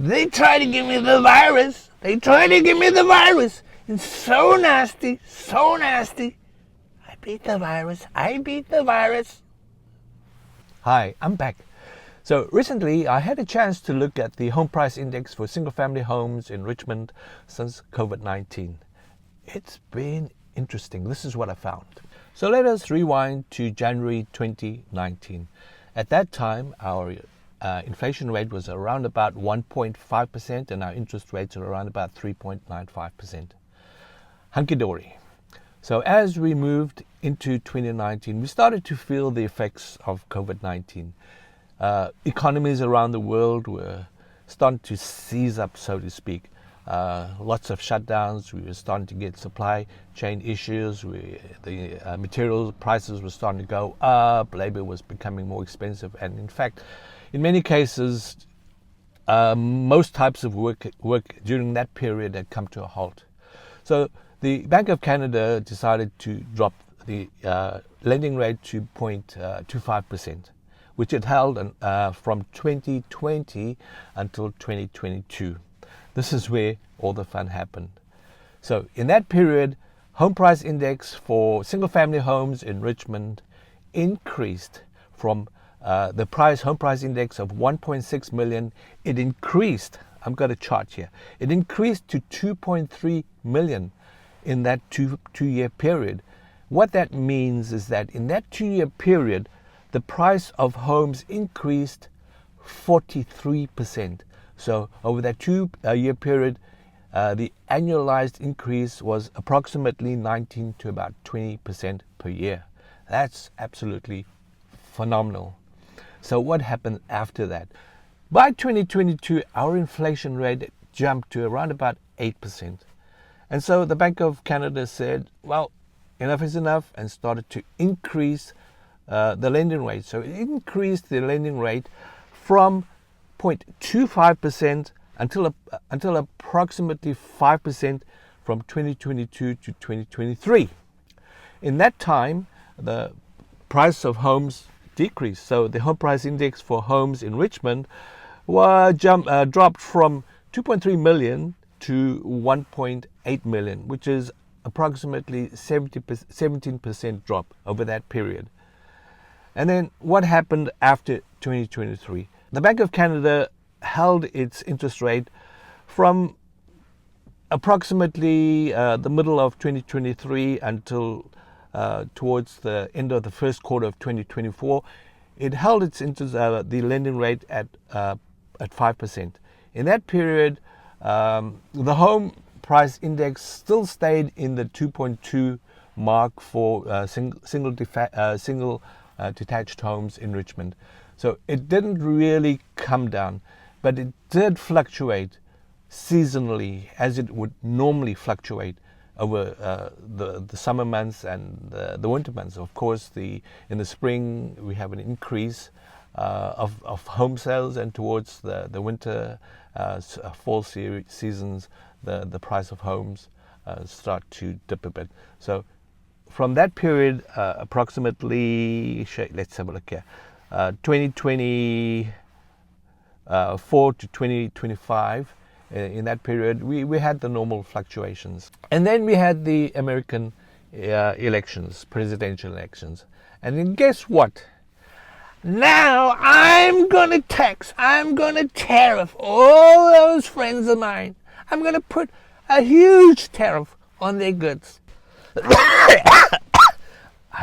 They try to give me the virus. It's so nasty, so nasty. I beat the virus. Hi, I'm back. So recently I had a chance to look at the home price index for single family homes in Richmond since COVID-19. It's been interesting. This is what I found. So let us rewind to January 2019. At that time, our inflation rate was around about 1.5% and our interest rates are around about 3.95%. Hunky-dory. So as we moved into 2019, we started to feel the effects of COVID-19. Economies around the world were starting to seize up, so to speak. Lots of shutdowns. We were starting to get supply chain issues. The material prices were starting to go up. Labor was becoming more expensive. And in fact, in many cases, most types of work during that period had come to a halt. So the Bank of Canada decided to drop the lending rate to 0.25%, which it held from 2020 until 2022. This is where all the fun happened. So in that period, home price index for single family homes in Richmond increased from the home price index of 1.6 million. It increased, I've got a chart here, it increased to 2.3 million in that two-year period. What that means is that in that 2-year period, the price of homes increased 43%. So over that 2-year period, the annualized increase was approximately 19 to about 20% per year. That's absolutely phenomenal. So what happened after that? By 2022, our inflation rate jumped to around about 8%. And so the Bank of Canada said, well, enough is enough, and started to increase the lending rate. So it increased the lending rate from 0.25% until approximately 5% from 2022 to 2023. In that time, the price of homes decreased. So the home price index for homes in Richmond dropped from 2.3 million to 1.8 million, which is approximately 17% drop over that period. And then what happened after 2023? The Bank of Canada held its interest rate from approximately the middle of 2023 until towards the end of the first quarter of 2024. It held its the lending rate at 5%. In that period, the home price index still stayed in the 2.2 mark for single detached homes in Richmond. So it didn't really come down, but it did fluctuate seasonally as it would normally fluctuate over the summer months and the winter months. Of course, in the spring we have an increase of home sales, and towards the winter fall seasons, the price of homes start to dip a bit. So from that period, approximately, let's have a look here, 2024 to 2025, in that period, we had the normal fluctuations. And then we had the American elections, presidential elections. And then guess what? Now I'm going to tariff all those friends of mine. I'm going to put a huge tariff on their goods. I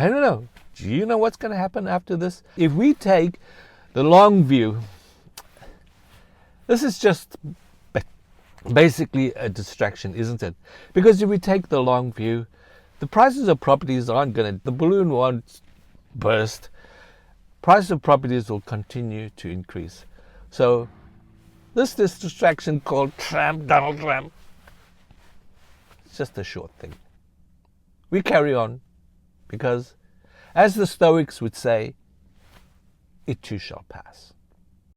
don't know. Do you know what's going to happen after this? If we take the long view, this is just basically a distraction, isn't it? Because if we take the long view, the prices of properties the balloon won't burst. Price of properties will continue to increase. So this distraction called Donald Trump, it's just a short thing. We carry on because, as the Stoics would say, it too shall pass.